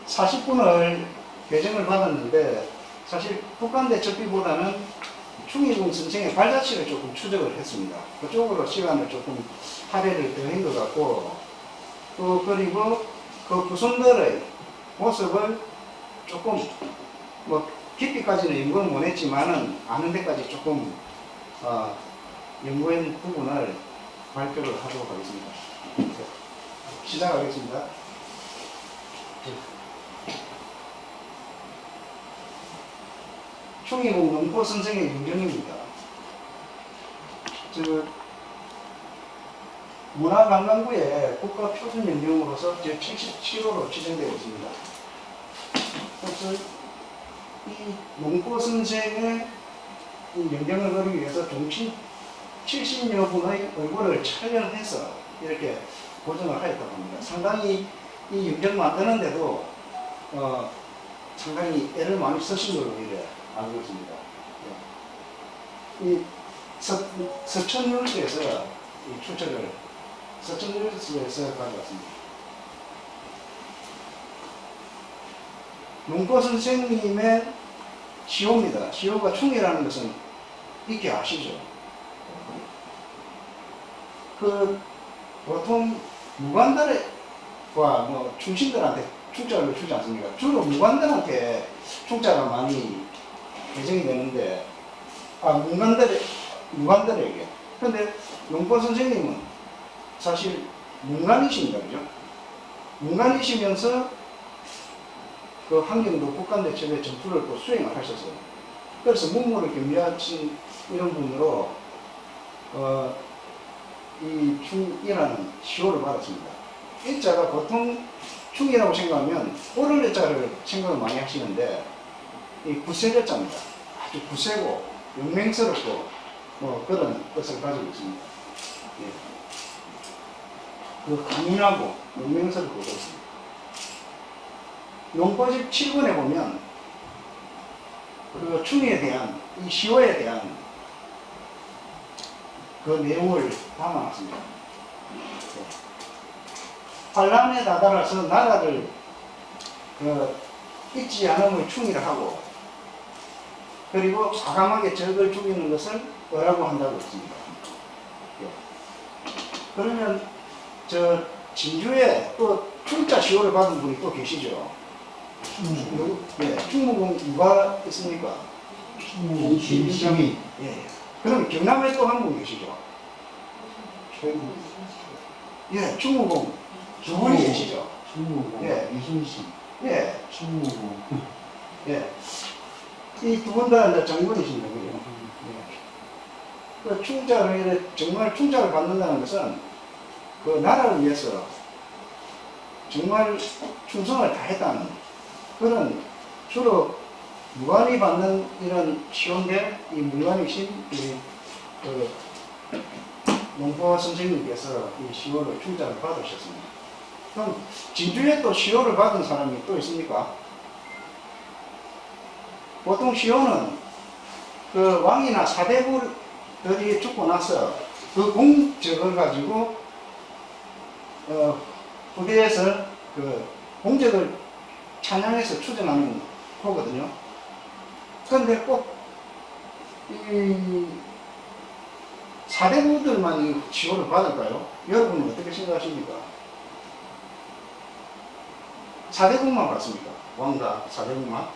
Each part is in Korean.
40분을 배정을 받았는데 사실 북한대 접기보다는 충의봉 선생의 발자취를 조금 추적을 했습니다. 그쪽으로 시간을 조금 할애를 더한 것 같고, 또 그리고 그 구선들의 모습을 조금 뭐 깊이까지는 연구는 못했지만은 아는 데까지 조금 연구한 부분을 발표를 하도록 하겠습니다. 시작하겠습니다. 충의봉 농포 선생의 윤경입니다. 문화관광부의 국가표준연령으로서 제77호로 지정되어 있습니다. 그래서 이 농포 선생의 연령을 거르기 위해서 종친 70여 분의 얼굴을 촬영해서 이렇게 고정을 하였다고 합니다. 상당히 이 연령 만드는데도 상당히 애를 많이 쓰신 걸로 이래 알고 있습니다. 이 서천뉴스에서 이 추천을 서천뉴스에서 가져왔습니다. 농포 선생님의 시호입니다. 시호가 충이라는 것은 익히 아시죠? 보통 무관들과 뭐 충신들한테 충자를 주지 않습니까? 주로 무관들한테 충자가 많이 배정이 되는데, 무관들에게. 근데 농포 선생님은 사실 문관이십니다. 그죠? 문관이시면서 그 한경도 국간대첩의 전투를 또 수행을 하셨어요. 그래서 문무를 겸비하신 이런 분으로 이 충이라는 시호를 받았습니다. 일자가 보통 충이라고 생각하면 오를 자를 생각을 많이 하시는데 이 구세자입니다. 아주 구세고 용맹스럽고 뭐 그런 뜻을 가지고 있습니다. 예. 그 강인하고 용맹스럽고 그렇습니다. 농포집 7번에 보면 그 충이에 대한 이 시호에 대한 그 내용을 담아놨습니다. 환란에 다다라서 나라를 잊지 않음을 충이라 하고, 그리고 과감하게 적을 죽이는 것을 어라고 한다고 했습니다. 그러면 진주에 또 충자 시호를 받은 분이 또 계시죠? 네, 충무공 누가 있습니까? 충무공 김시민. 예. 그럼 경남에 또 한 분 계시죠? 예, 충무공 두 분이 계시죠? 충무공. 예. 이순신. 예. 충무공. 예. 이 두 분 다 장군이십니다. 그죠? 예. 그 충자를, 정말 충자를 받는다는 것은 그 나라를 위해서 정말 충성을 다했다는 그런, 주로 무관이 받는 이런 시호인데, 이 무관이신 그 농포 선생님께서 이 시호를 충자를 받으셨습니다. 그럼 진주에 또 시호를 받은 사람이 또 있습니까? 보통 시호는 그 왕이나 사대부들이 죽고 나서 그 공적을 가지고 후대에서 그 공적을 찬양해서 추정하는 거거든요. 그런데 꼭 이 사대부들만 이 시호를 받을까요? 여러분은 어떻게 생각하십니까? 사대부만 받습니까? 왕과 사대부만?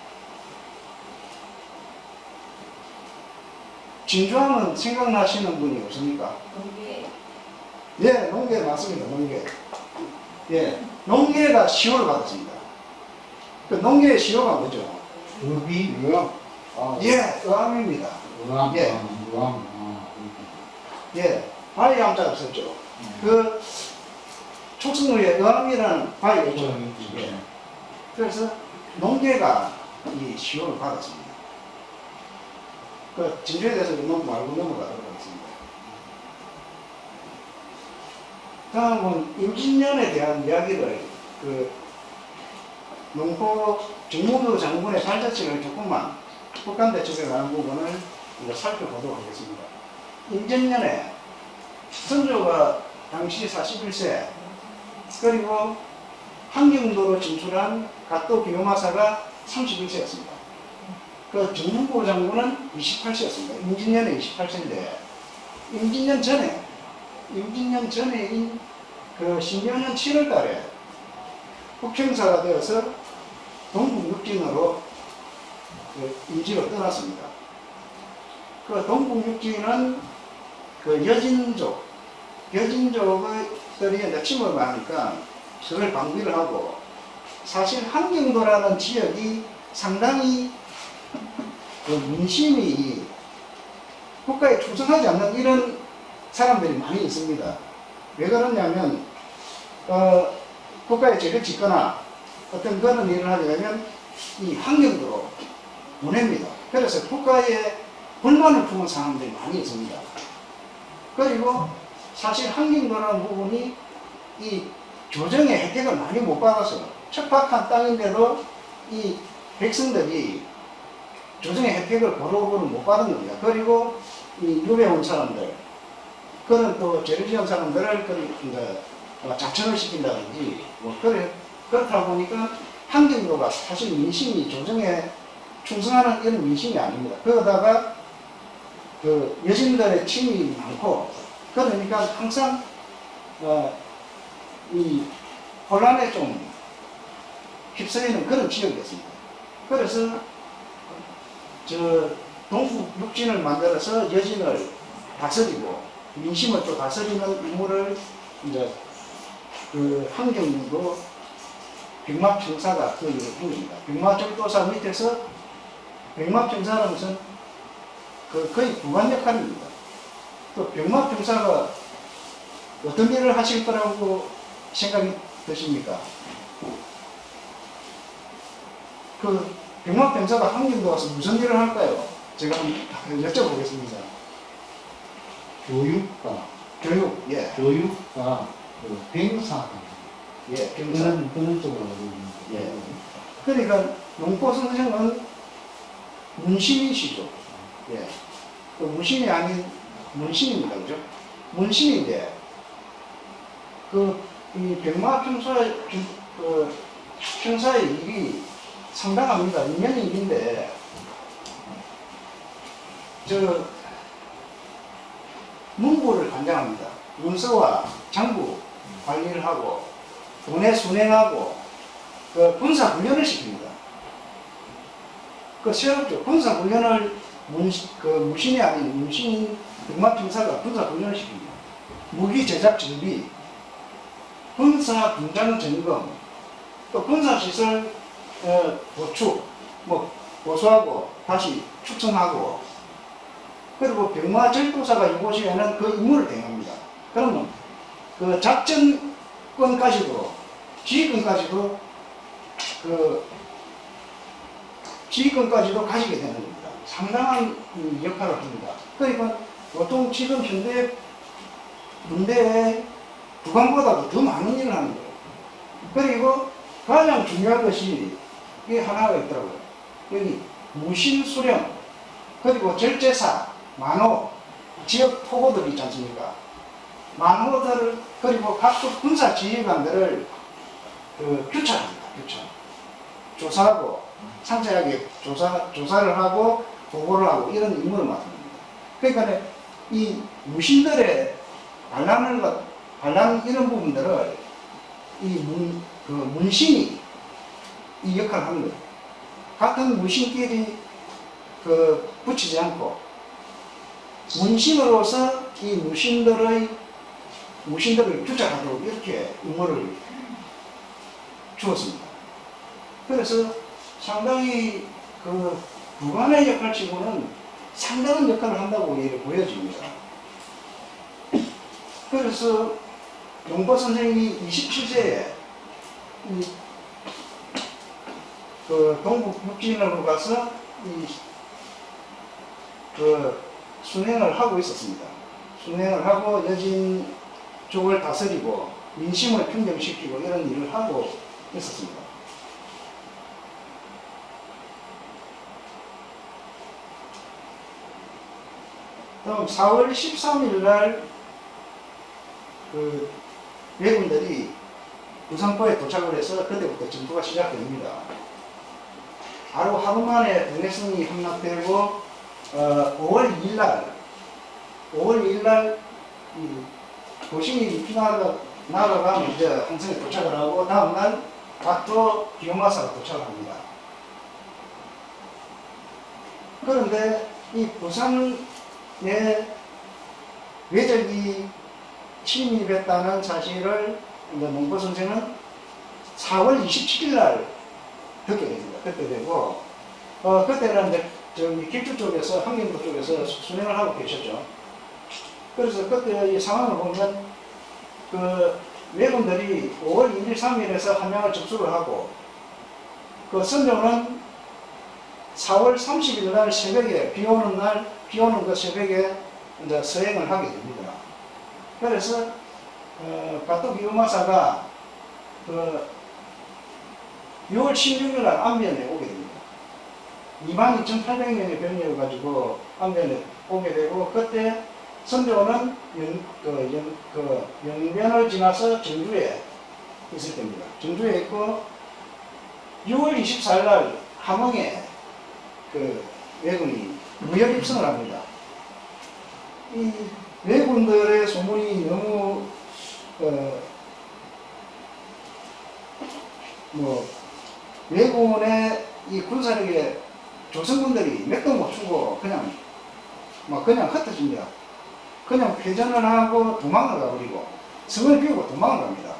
진주하면 생각나시는 분이 없습니까? 농계. 예, 농계 맞습니다. 농계. 예, 농계가 시호를 받았습니다. 그 농계의 시호가 뭐죠? 의비. 의암. 예, 의암입니다. 의암. 예. 의암. 예, 바위 함자가 썼죠. 그 촉성의의 의암이라는 바위가 있죠. 예. 그래서 농계가 이 시호를 받았습니다. 그 진주에 대해서 너무 말고 넘어가도록 하겠습니다. 다음은 임진년에 대한 이야기를 그 농포 정무도 장군의 발자취를 조금만 북한대첩에 관한 부분을 이제 살펴보도록 하겠습니다. 임진년에 선조가 당시 41세, 그리고 함경도로 진출한 갓도 기요마사가 31세였습니다. 그 정문보 장군은 28세였습니다. 임진년에 28세인데, 임진년 전에인 그 신병년 7월 달에 국형사가 되어서 동북 육진으로 그 임지로 떠났습니다. 그 동북 육진은 그 여진족들이 이제 침을 하니까 그걸 방비를 하고, 사실 함경도라는 지역이 상당히 그 민심이 국가에 충성하지 않는 이런 사람들이 많이 있습니다. 왜 그러냐면 국가에 죄를 짓거나 어떤 그런 일을 하려면 이 환경도로 보냅니다. 그래서 국가에 불만을 품은 사람들이 많이 있습니다. 그리고 사실 환경도라는 부분이 이 조정의 혜택을 많이 못 받아서 척박한 땅인데도 이 백성들이 조정의 혜택을 고루고루 못 받은 겁니다. 그리고 이 유배 온 사람들, 그런 또 죄를 지은 사람들을 이제 자청을 시킨다든지 그렇다 보니까 환경도가 사실 민심이 조정에 충성하는 이런 민심이 아닙니다. 그러다가 그 여신들의 침이 많고, 그러니까 항상 이 혼란에 좀 휩쓸리는 그런 지역이었습니다. 그래서 저 동북 육진을 만들어서 여진을 다스리고 민심을 또 다스리는 임무를 이제 그 함경도 백마청사가 그 일을 한 겁니다. 백마철도사 밑에서 백마청사는 무슨 그 거의 부관 역할입니다. 또 백마청사가 어떤 일을 하실 거라고 생각이 드십니까? 그 백마청사가 함경도 와서 무슨 일을 할까요? 제가 여쭤보겠습니다. 교육과 교육, 예. 교육과 그 병사 예, 병사. 그런 쪽으로 예. 그러니까 용포 선생은 문신이시죠. 예. 그 문신이 아닌 문신입니다. 그죠? 문신인데, 이 백마 평사의 일이 상당합니다. 2년의 일인데, 문부를 관장합니다. 문서와 장부 관리를 하고, 군의 순행하고, 그 군사 훈련을 시킵니다. 그 새롭죠. 군사 훈련을 무신이 아닌 문신 백마평사가 군사 훈련을 시킵니다. 무기 제작 준비, 군사 군장 점검, 또 군사 시설 보충, 보수하고 다시 축성하고, 그리고 백마철도사가 이곳에는 그 임무를 대행합니다. 그러면 그 작전권까지도, 지휘권까지도 지휘권까지도 가지게 되는 겁니다. 상당한 역할을 합니다. 그러니까 보통 지금 현대 군대의 부관보다도 더 많은 일을 하는 거예요. 그리고 가장 중요한 것이 이게 하나가 있더라고요. 여기 무신수령, 그리고 절제사, 만호, 지역 토고들 있지 않습니까? 만호들을, 그리고 각국 군사 지휘관들을 규찰합니다. 규찰. 조사하고, 상세하게 조사를 하고, 보고를 하고, 이런 임무를 맡습니다. 그러니까 이 무신들의 반란 이런 부분들을 문신이 이 역할을 하는 거예요. 같은 무신끼리 붙이지 않고, 문신으로서 이 무신들을 규정하도록 이렇게 임무를 주었습니다. 그래서 상당히 부관의 역할치고는 상당한 역할을 한다고 보여집니다. 그래서 용보 선생이 27세에 동북 육진으로 가서 순행을 하고 있었습니다. 순행을 하고 여진 쪽을 다스리고 민심을 평정시키고 이런 일을 하고 있었습니다. 다음 4월 13일 날 왜군들이 부산포에 도착을 해서 그때부터 전투가 시작됩니다. 하루 만에 동해성이 함락되고 5월 2일 날 도시 나라가 먼저 항성에 도착을 하고 다음날 박도 비오마사가 도착을 합니다. 그런데 이 부산에 외적이 침입했다는 사실을 농포 선생은 4월 27일 날 듣게 됩니다. 그때 되고, 그때는 이제 저기 길주 쪽에서, 항림도 쪽에서 순행을 하고 계셨죠. 그래서 그때 이 상황을 보면, 왜군들이 5월 2일, 3일에서 함양을 접수를 하고, 선조는 4월 30일 날 새벽에, 비 오는 그 새벽에 이제 서행을 하게 됩니다. 그래서, 가토 비오마사가 6월 16일 날 안면에 오게 됩니다. 22,800명의 병이어가지고 안면에 오게 되고, 그때 선조는 영변을 지나서 정주에 있을 때입니다. 정주에 있고, 6월 24일 날 함흥에 왜군이 무역 입성을 합니다. 이 왜군들의 소문이 너무 왜군의 이 군사력에 조선군들이 맥도 못 추고 그냥 흩어집니다. 그냥 회전을 하고 도망을 가버리고 성을 비우고 도망을 갑니다.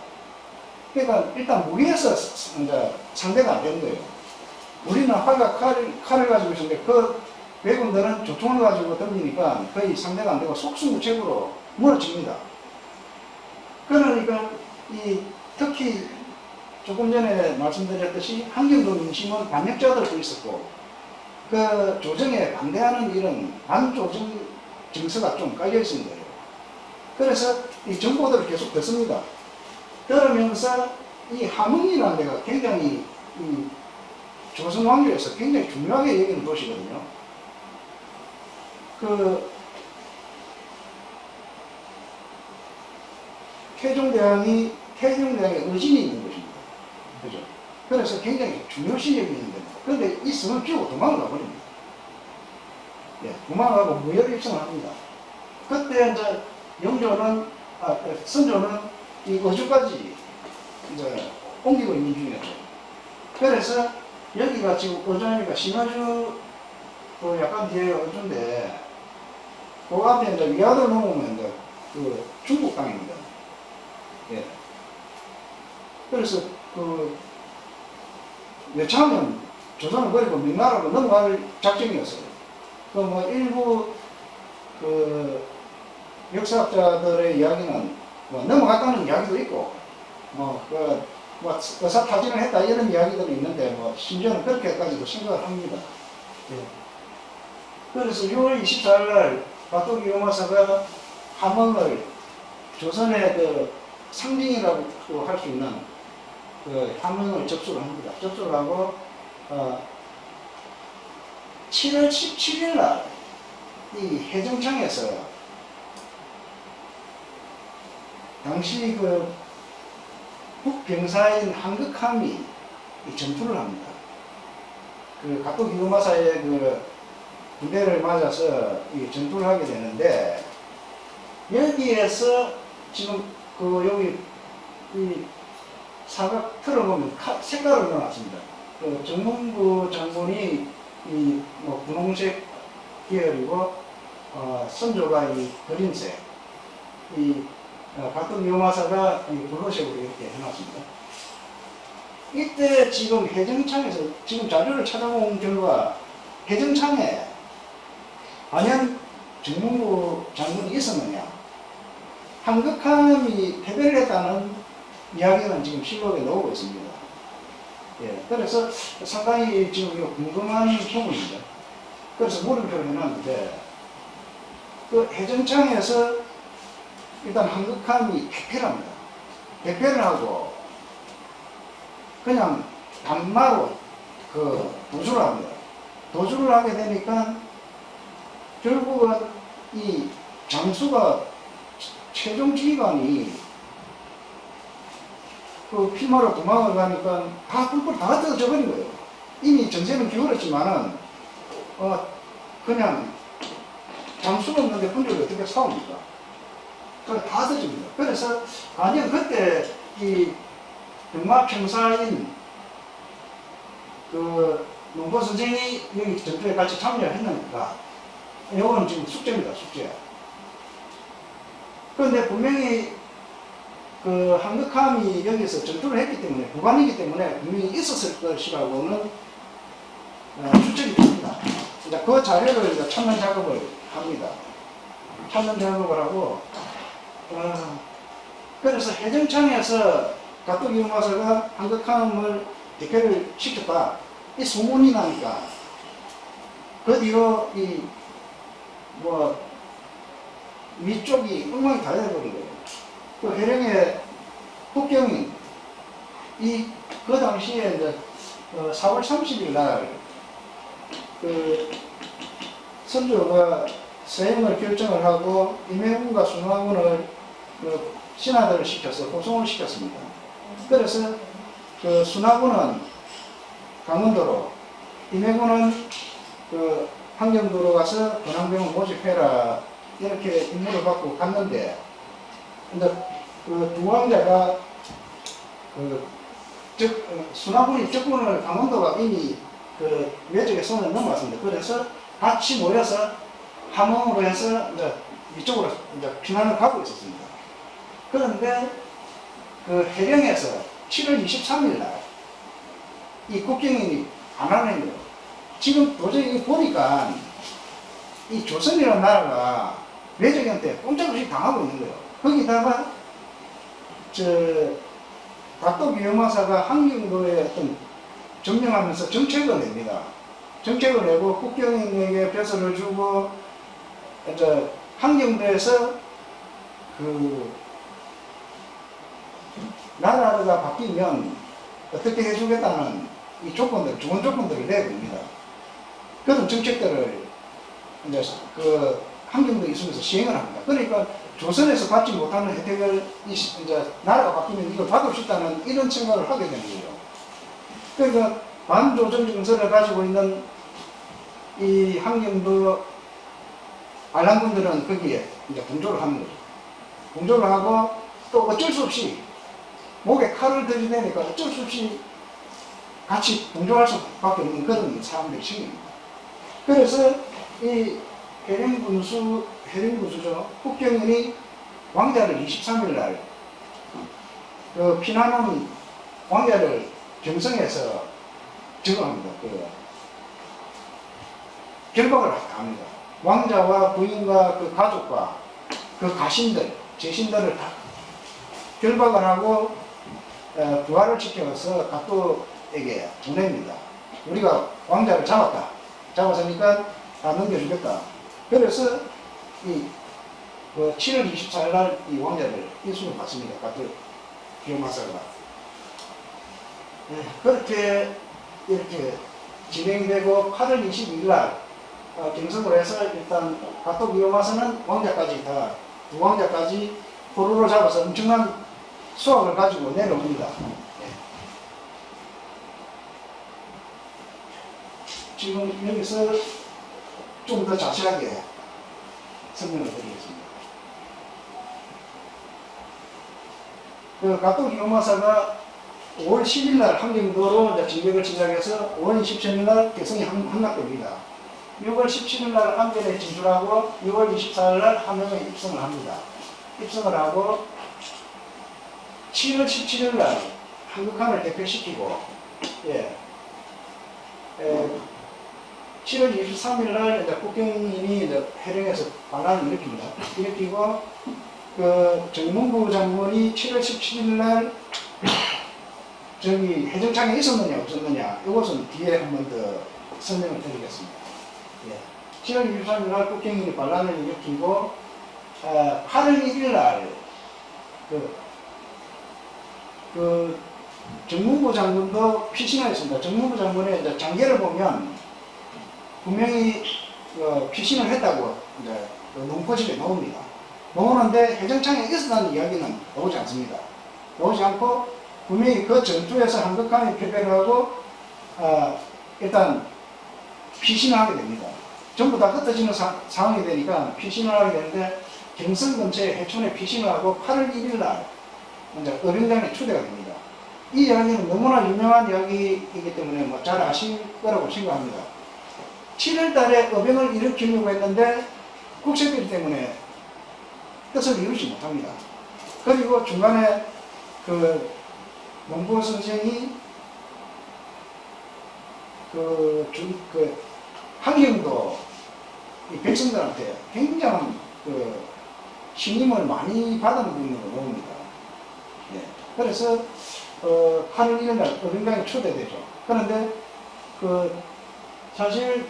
그러니까 일단 무리해서 이제 상대가 안 되는 거예요. 우리는 활과 칼을 가지고 있었는데 그 왜군들은 조총을 가지고 던지니까 거의 상대가 안 되고 속수무책으로 무너집니다. 그러니까 특히 조금 전에 말씀드렸듯이 한경도 민심은 반역자들도 있었고 그 조정에 반대하는 이런 반조정 정서가 좀 깔려 있는 거예요. 그래서 이 정보들을 계속 듣습니다. 들으면서 이 함흥이라는 데가 굉장히 조선 왕조에서 굉장히 중요하게 여기는 도시거든요. 태종대왕의 의진이 있는 곳입니다. 그죠? 그래서 굉장히 중요시 여기는 겁니다. 그런데 이 성을 비우고 도망을 가버립니다. 예, 도망가고 무혈 입성을 합니다. 그때 이제 선조는 이 어주까지 이제 옮기고 있는 중이었죠. 그래서 여기가 지금 어주니까 신화주 약간 뒤에 어주인데 그 앞에 이제 위화도를 넘으면 이제 중국 땅입니다. 예. 그래서 여차하면 조선을 버리고 명나라로 넘어갈 작정이었어요. 일부 역사학자들의 이야기는 넘어갔다는 이야기도 있고, 의사 타진을 했다 이런 이야기들이 있는데, 심지어는 그렇게까지도 생각을 합니다. 예. 그래서 6월 24일 날 박도기 요마사가 함흥을 조선의 상징이라고 할 수 있는 함흥을 접수를 합니다. 접수를 하고 7월 17일 날 이 해정창에서 당시 북병사인 한극함이 전투를 합니다. 가토 기요마사의 부대를 맞아서 전투를 하게 되는데 여기에서 지금 여기 이 사각 틀어보면 색깔을 넣어놨습니다. 정문부 장군이 분홍색 계열이고 선조가 그린색, 가토 기요마사가 블루색으로 이렇게 해놨습니다. 이때 지금 해정창에서 지금 자료를 찾아본 결과 해정창에 과연 정문부 장군이 있었느냐, 한극함이 패배를 했다는 이야기는 지금 실록에 나오고 있습니다. 예, 그래서 상당히 지금 이거 궁금한 소문입니다. 그래서 물음표를 해놨는데 해정창에서 일단 한극함이 패패를 합니다. 패패를 하고 그냥 단마로 도주를 합니다. 도주를 하게 되니까 결국은 이 장수가 최종 지휘관이 그 피마로 도망을 가니까 다 뿔뿔 다 뜯어져 버린 거예요. 이미 전세는 기울었지만은 그냥 장수가 없는데 분들을 어떻게 사옵니까? 그래 다 뜯어집니다. 그래서 과연 그때 이 병마평사인 그 농포 선생이 여기 전투에 같이 참여했는가? 이거는 지금 숙제입니다, 숙제. 그런데 분명히 그 한국함이 여기서 전투를 했기 때문에, 부관이기 때문에 분명히 있었을 것이라고는 추측이 됩니다. 이제 그 자료를 이제 찾는 작업을 합니다. 찾는 작업을 하고, 그래서 해정창에서 가토기 용마사가 한국함을 대표를 시켰다. 이 소문이 나니까, 그 뒤로 위쪽이 엉망이 다 돼버린 거예요. 그 해령의 국경인, 그 당시에 이제 4월 30일 날, 그 선조가 서행을 결정을 하고, 임해군과 순화군을 신하들을 시켜서 호송을 시켰습니다. 그래서 그 순화군은 강원도로, 임해군은 그 함경도로 가서 권한병을 모집해라, 이렇게 임무를 받고 갔는데, 근데 그 두 왕자가 순화군이 적군을 강원도가 이미 그 외적의 손을 넘어갔습니다. 그래서 같이 모여서 함흥으로 해서 이제 이쪽으로 이제 피난을 가고 있었습니다. 그런데 그 해령에서 7월 23일 날 이 국경인이 안 하는 거예요. 지금 도저히 보니까 이 조선이라는 나라가 외적한테 꼼짝없이 당하고 있는 거예요. 거기다가 가토 비영마사가 함경도에 어떤 점령하면서 정책을 냅니다. 정책을 내고 국경인에게 벼슬을 주고, 이제 함경도에서 그 나라가 바뀌면 어떻게 해주겠다는 이 조건들, 좋은 조건들을 내봅니다. 그런 정책들을 이제 그 함경도에 있으면서 시행을 합니다. 그러니까 조선에서 받지 못하는 혜택을 이제 나라가 바뀌면 이걸 받을 수 있다는 이런 생각을 하게 되는 거예요. 그러니까 반조정 정서를 가지고 있는 이 함경도 알랑군들은 거기에 이제 동조를 하는 거죠. 동조를 하고 또 어쩔 수 없이 목에 칼을 들이대니까 어쩔 수 없이 같이 동조할 수밖에 없는 그런 사람들이 생깁니다. 그래서 이 해령군수죠. 국경인이 왕자를 23일 날, 그 피난온 왕자를 경성에서 저거합니다. 결박을 합니다. 왕자와 부인과 그 가족과 그 가신들, 제신들을 다 결박을 하고 부하를 시켜서 가토에게 보냅니다. 우리가 왕자를 잡았다. 잡았으니까 다 넘겨주겠다. 그래서 7월 24일 날 이 왕자를 인수를 받습니다. 가토 비용마사가. 그렇게 이렇게 진행되고 8월 22일 날 경성으로 해서 일단 가토 비용마사는 왕자까지 다, 두 왕자까지 포로로 잡아서 엄청난 수확을 가지고 내려옵니다. 지금 여기서 좀 더 자세하게 설명을 드리겠습니다. 그 가토 비용마사가 5월 10일 날 함경도로 진격을 시작해서 5월 27일 날 개성이 함락됩니다. 6월 17일 날 함경에 진출하고 6월 24일 날 함경에 입성을 합니다. 입성을 하고 7월 17일 날 한국함을 대표시키고, 7월 23일 날 국경인이 해령에서 반란을 일으킵니다. 일으키고, 그 정문부 장군이 7월 17일 날 저기 해정창에 있었느냐 없었느냐, 이것은 뒤에 한 번 더 설명을 드리겠습니다. 7월 23일 날 국경인이 반란을 일으키고, 8월 1일 날 그 정문부 장군도 피신을 했습니다. 정문부 장군의 이제 장계를 보면 분명히 피신을 했다고 이제 농포집에 나옵니다. 나오는데 해정창에 있었다는 이야기는 나오지 않습니다. 나오지 않고 분명히 그 전투에서 한국함이 패배를 하고 일단 피신을 하게 됩니다. 전부 다 흩어지는 상황이 되니까 피신을 하게 되는데 경성 근처에 해촌에 피신을 하고 8월 1일 날 이제 어린장에 추대가 됩니다. 이 이야기는 너무나 유명한 이야기이기 때문에 뭐 잘 아실 거라고 생각합니다. 7월 달에 어병을 일으키려고 했는데 국세필 때문에 뜻을 이루지 못합니다. 그리고 중간에 그 농부 선생이 한경도 이 백성들한테 굉장한 그 신임을 많이 받은 분으로 봅니다. 예. 그래서 8월 1일 날 어린강에 초대되죠. 그런데 사실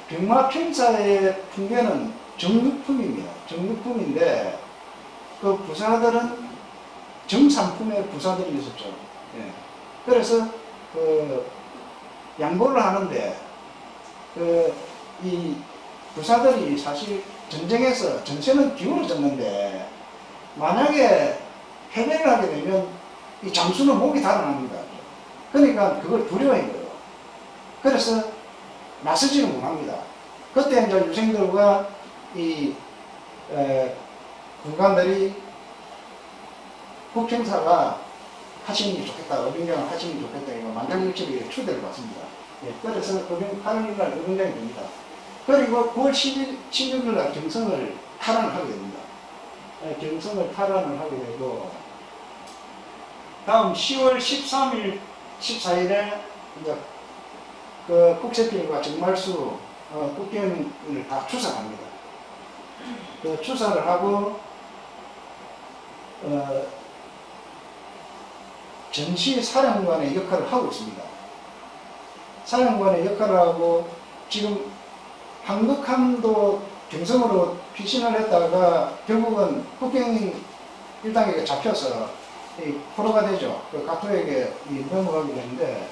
병마평사의 풍계는 정육품입니다. 정육품인데 그 부사들은 정삼품의 부사들이 있었죠. 예. 그래서 양보를 하는데 이 부사들이 사실 전쟁에서 전세는 기울어졌는데 만약에 패배를 하게 되면 이 장수는 목이 달아납니다. 그러니까 그걸 두려워한 거예요. 그래서 나서지는 못합니다. 그때 이제 유생들과 이 군관들이 국평사가 하시는 게 좋겠다, 어병장을 하시는 게 좋겠다, 이거 만장일치를 초대를 받습니다. 예, 그래서 8월 1일 날 어병장이 됩니다. 그리고 9월 16일 날 경성을 탈환을 하게 됩니다. 예, 경성을 탈환을 하게 되고, 다음 10월 13일, 14일에 이제 그 국세필과 정말수 국경을 다 추사합니다. 그 추사를 하고 전시 사령관의 역할을 하고 있습니다. 사령관의 역할을 하고 지금 한국함도 경성으로 피신을 했다가 결국은 국경 일당에게 잡혀서 포로가 되죠. 그 가토에게 넘어가게 되는데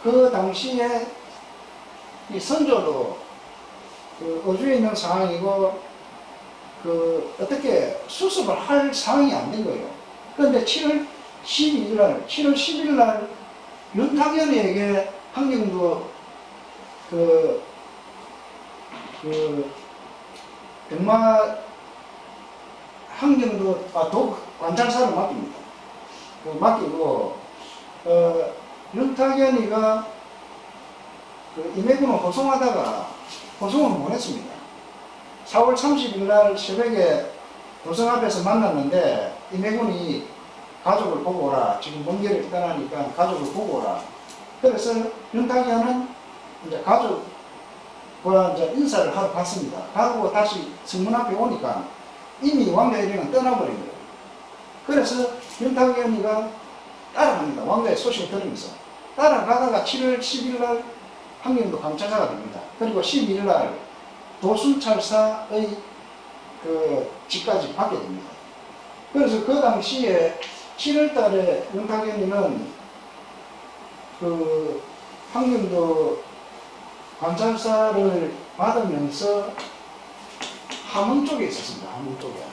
그 당시에 이 선조도 그 어주에 있는 상황이고 어떻게 수습을 할 상황이 안 된 거예요. 그런데 7월 12일 날 윤탁연에게 한경도 한경도 독 관찰사를 맡깁니다. 맡기고 윤탁연이가 임해군을 호송하다가 호송을 못 했습니다. 4월 30일 날 새벽에 도성 앞에서 만났는데 임해군이 가족을 보고 오라. 지금 먼 길을 떠나니까 가족을 보고 오라. 그래서 윤탁연은 이제 가족과 이제 인사를 하러 갔습니다. 가고 다시 성문 앞에 오니까 이미 왕자일행은 떠나버린 거예요. 그래서 윤탁연이가 따라갑니다. 왕자의 소식을 들으면서. 따라가다가 7월 10일 날 한경도 감찰사가 됩니다. 그리고 12일 날 도순찰사의 직까지 받게 됩니다. 그래서 그 당시에 7월 달에 윤탁연이는 한경도 관찰사를 받으면서 함흥 쪽에 있었습니다. 함흥 쪽에.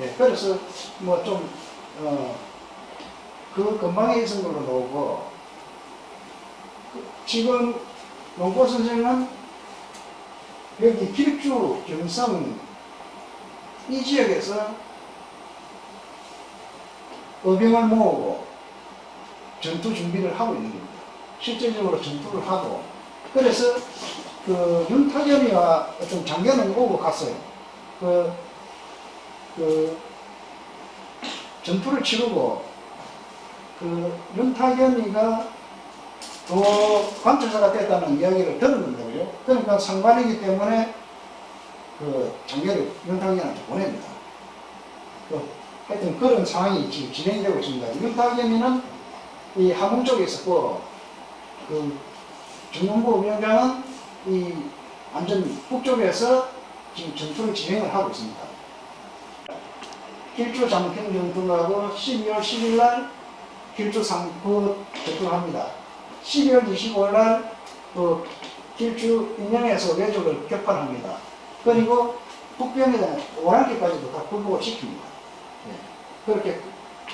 예, 그래서 뭐 좀, 그 근방에 있은 걸로 나오고, 지금 농고 선생은 여기 길주, 경성 이 지역에서 어병을 모으고 전투 준비를 하고 있는 겁니다. 실질적으로 전투를 하고, 그래서 윤탁연이와 어떤 장교는 오고 갔어요. 전투를 치르고, 윤탁연이가 또 관찰사가 됐다는 이야기를 들었는데요. 그러니까 상관이기 때문에 장교를 윤탁연한테 보냅니다. 하여튼 그런 상황이 지금 진행이 되고 있습니다. 윤탁연이는 이 함흥 쪽에 있었고, 정문부 위원장은 이 완전 북쪽에서 지금 전투를 진행을 하고 있습니다. 길주 장평 전투하고 12월 10일 날 길주 상포 전투를 합니다. 12월 25일 날 또 길주 인양에서 외조를 격파합니다. 그리고 북변에 오랑캐까지도 다 굴복을 시킵니다. 네. 그렇게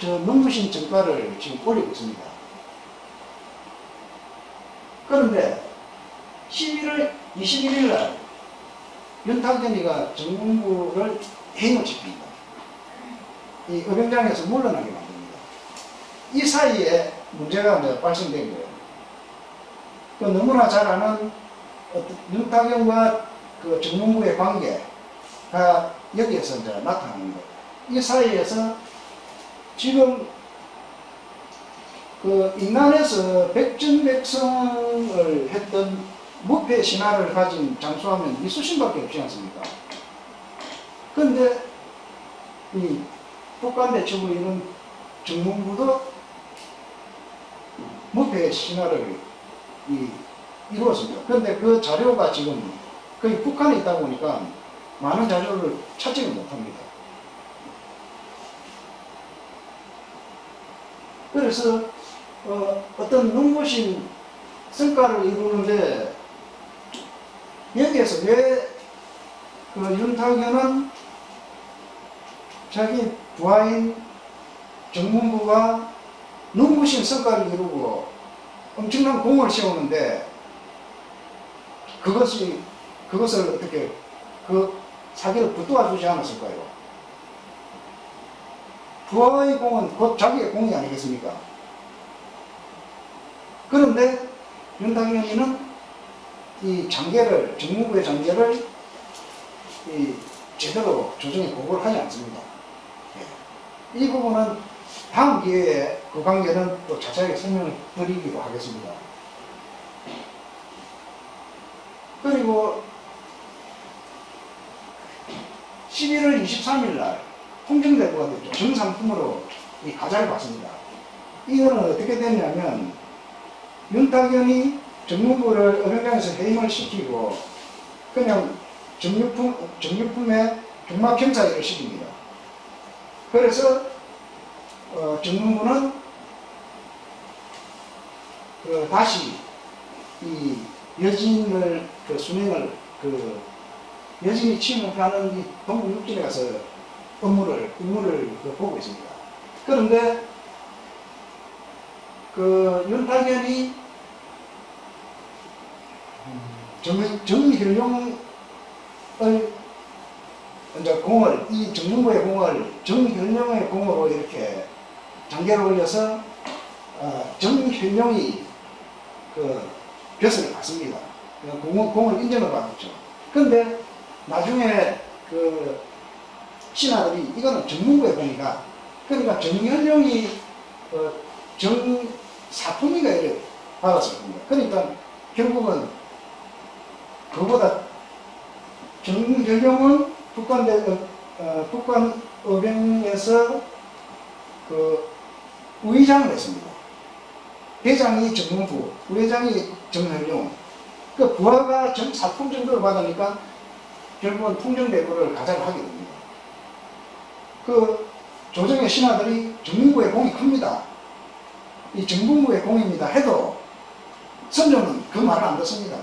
저 눈부신 정가를 지금 올리고 있습니다. 그런데 11월 21일 날 윤탁현이가 정문부를 해임을 시킵니다. 이 의병장에서 물러나게 만듭니다. 이 사이에 문제가 이제 발생된 거예요. 그 너무나 잘 아는 윤탁현과 그 정문부의 관계가 여기에서 이제 나타나는 거예요. 이 사이에서 지금 그 인난에서 백전백성을 했던 무패 신화를 가진 장수하면 이수신밖에 없지 않습니까? 그런데 이 북한대첩의 이런 정문부도 무패 신화를 이루었습니다. 그런데 그 자료가 지금 거의 북한에 있다 보니까 많은 자료를 찾지를 못합니다. 그래서 어떤 눈부신 성과를 이루는데 여기에서 왜 그 윤탁현은 자기 부하인 정문부가 눈부신 성과를 이루고 엄청난 공을 세우는데 그것을 어떻게 그 사기를 붙도와주지 않았을까요? 부하의 공은 곧 자기의 공이 아니겠습니까? 그런데 윤탁현이는 이 장계를, 정무부의 장계를 제대로 조정에 보고를 하지 않습니다. 이 부분은 다음 기회에 그 관계는 또 자세하게 설명을 드리기로 하겠습니다. 그리고 11월 23일 날 통정대부가 됐죠. 정상품으로 이 가자를 받습니다. 이거는 어떻게 되냐면 윤탁현이 정무부를 의병장에서 해임을 시키고 그냥 정육품에 종합형사일을 시킵니다. 그래서 정무부는 다시 이 여진을 순행을 여진이 침묵하는 이 동국육진에 가서 임무를 보고 있습니다. 그런데 윤탁현이 정현용의 이제 공을, 이 정문부의 공을 정현용의 공으로 이렇게 장계를 올려서 정현용이 벼슬을 받습니다. 공을 인정을 받았죠. 근데 나중에 신하들이 이거는 정문부의 공이다. 그러니까 정현용이 정사품이가 이렇게 받았을 겁니다. 그러니까 결국은 그보다 정현용은 북한 의병에서 의장을 했습니다. 대장이 정문부, 의장이 정현용. 그 부하가 정사품 정도를 받으니까 결국은 통정대부를 가자를 하게 됩니다. 조정의 신하들이 정문부의 공이 큽니다. 이 정문부의 공입니다 해도 선조는 그 말을 안 듣습니다.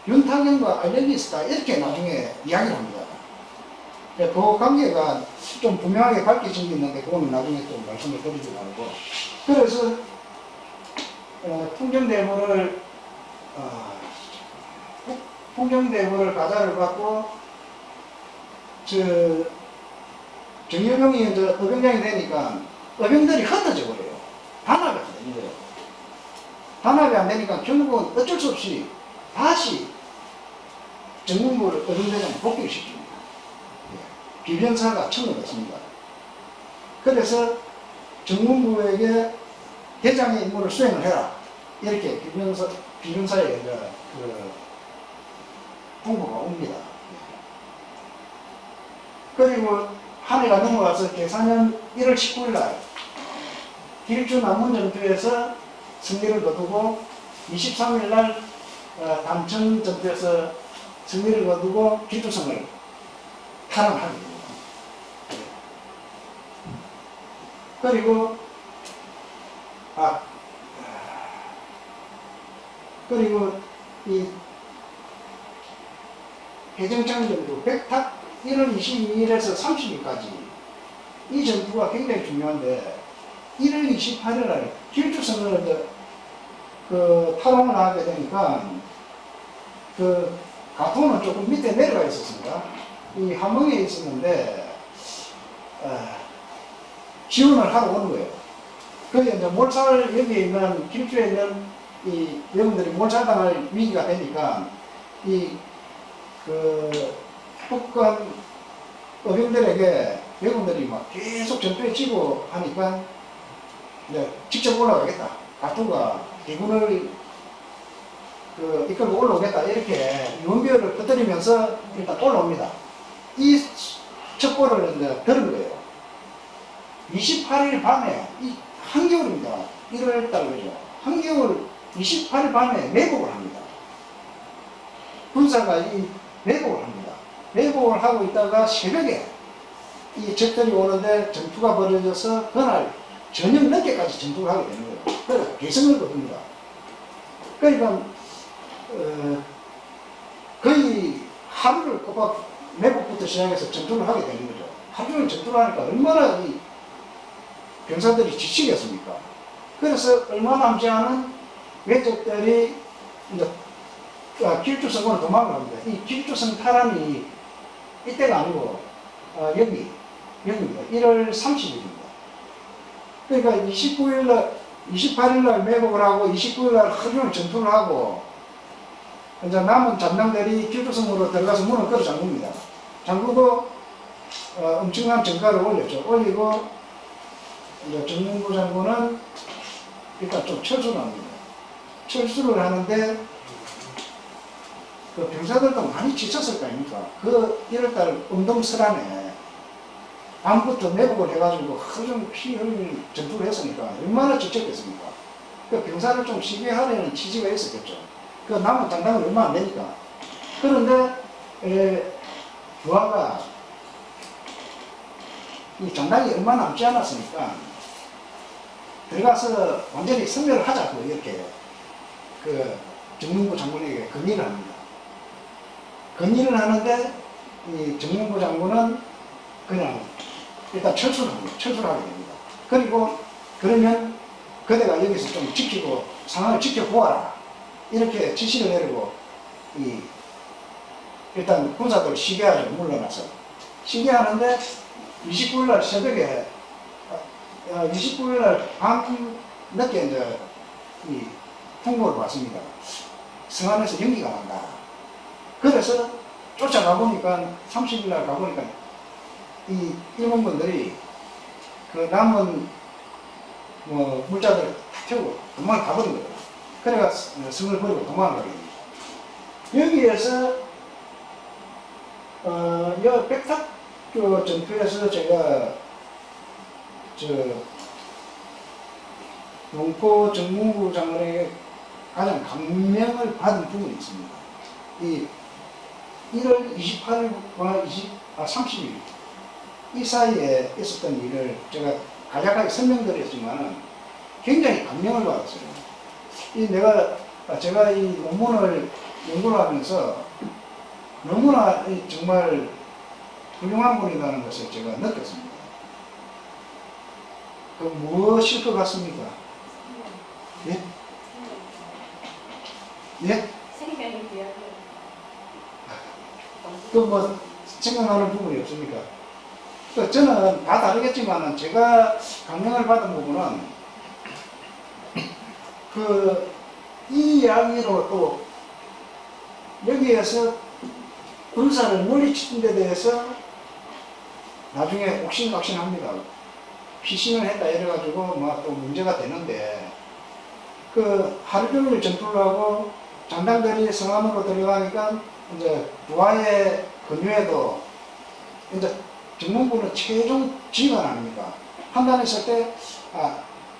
윤탁현과 알력이 있었다 이렇게 나중에 이야기를 합니다. 그 관계가 좀 분명하게 밝혀진 게 있는데 그거는 나중에 또 말씀을 드리기로 하고, 그래서 풍정대부를 가자를 받고 정여병이 이제 의병장이 되니까 의병들이 흩어져 버려요. 단합이 안 되는 거예요. 단합이 안 되니까 결국은 어쩔 수 없이 다시 정문부를 의병대장에 복귀를 시킵니다. 비변사가 청구했습니다. 그래서 정문부에게 대장의 임무를 수행을 해라. 이렇게 비변사에 통보가 옵니다. 그리고 한 해가 넘어가서 계산년 1월 19일 날 길주 남문전투에서 승리를 거두고 23일 날 담천 전투에서 승리를 거두고 길주성을 탈환하게 됩니다. 그리고 이 해정창 전투 백탁 1월 22일에서 30일까지 이 전투가 굉장히 중요한데 1월 28일 날 길주선을 이제 그 탈환을 하게 되니까 그 가토는 조금 밑에 내려가 있었습니다. 이 함흥에 있었는데 지원을 하러 오는 거예요. 그게 이제 몰살 여기에 있는 길주에 있는 이 여러분들이 몰살당할 위기가 되니까 이 그 북한 어병들에게 외군들이 막 계속 전투에 치고 하니까 이제 직접 올라가겠다. 가토가 대군을 그 이끌고 올라오겠다. 이렇게 유언비어를 터뜨리면서 일단 올라옵니다. 이 첩보를 이제 들은 거예요. 28일 밤에 이 한겨울입니다. 1월 달 그죠. 한겨울 28일 밤에 매복을 합니다. 군사가 이 매복을 합니다. 매복을 하고 있다가 새벽에 이 적들이 오는데 전투가 벌어져서 그날 저녁 늦게까지 전투를 하게 되는 거예요. 그래서 개성을 거둡니다. 그러니까 거의 하루를 꼬박 매복부터 시작해서 전투를 하게 되는 거죠. 하루 종일 전투를 하니까 얼마나 이 병사들이 지치겠습니까? 그래서 얼마 남지 않은 외적들이 이제 길주성으로 도망을 합니다. 이 길주성 탈환이 이때가 아니고 여기입니다. 1월 30일입니다. 그러니까 28일날 매복을 하고 29일날 하루 종일 전투를 하고 이제 남은 잔당들이 길주성으로 들어가서 문을 걸어 잠굽니다. 잠그고 엄청난 전가를 올렸죠. 올리고 이제 정문부 장군은 일단 좀 철수를 합니다. 철수를 하는데 그 병사들도 많이 지쳤을 거 아닙니까? 그 1월달 운동설안에 밤부터 매복을 해가지고 하루 종일 피 흘릴 전투를 했으니까 얼마나 지쳤겠습니까? 그 병사를 좀 쉬게 하려는 취지가 있었겠죠. 그 남은 장당은 얼마 안 되니까. 그런데 부하가 이 장당이 얼마 남지 않았으니까 들어가서 완전히 섬멸을 하자고 이렇게 그 정문부 장군에게 건의를 합니다. 건의를 하는데 이 정문부 장군은 그냥 일단 철수를 합니다. 철수를 하게 됩니다. 그리고 그러면 그대가 여기서 좀 지키고 상황을 지켜보아라. 이렇게 지시를 내리고 일단 군사들 쉬게 하죠. 물러나서. 쉬게 하는데 29일날 새벽에 29일날 밤 늦게 이제 이 통보를 받습니다. 성안에서 연기가 난다. 그래서 쫓아가 보니까 30일날 가보니까 이 일본군들이 그 남은 뭐 물자들 다 태우고 도망을 가버린 거예요. 그래가 성을 버리고 도망을 가게 됩니다. 여기에서 여 백탁교 전투에서 제가 용포 정문부 장관에게 가장 감명을 받은 부분이 있습니다. 이 1월 28일과 30일 이 사이에 있었던 일을 제가 간략하게 설명드렸지만 굉장히 감명을 받았어요. 제가 이 논문을 연구를 하면서 너무나 정말 훌륭한 분이라는 것을 제가 느꼈습니다. 그 무엇일 것 같습니까? 예? 예? 생명이 되어야 또 뭐 생각나는 부분이 없습니까? 또 저는 다 다르겠지만 제가 감명을 받은 부분은 이 이야기로 또 여기에서 군사를 물리치는 데 대해서 나중에 옥신각신합니다. 피신을 했다 이래가지고 뭐 또 문제가 되는데 그 하루 종일 전투를 하고 장당들이 성안으로 들어가니까 이제 부하의 근유에도 이제 정문부는 최종 지휘관 아닙니까? 판단했을 때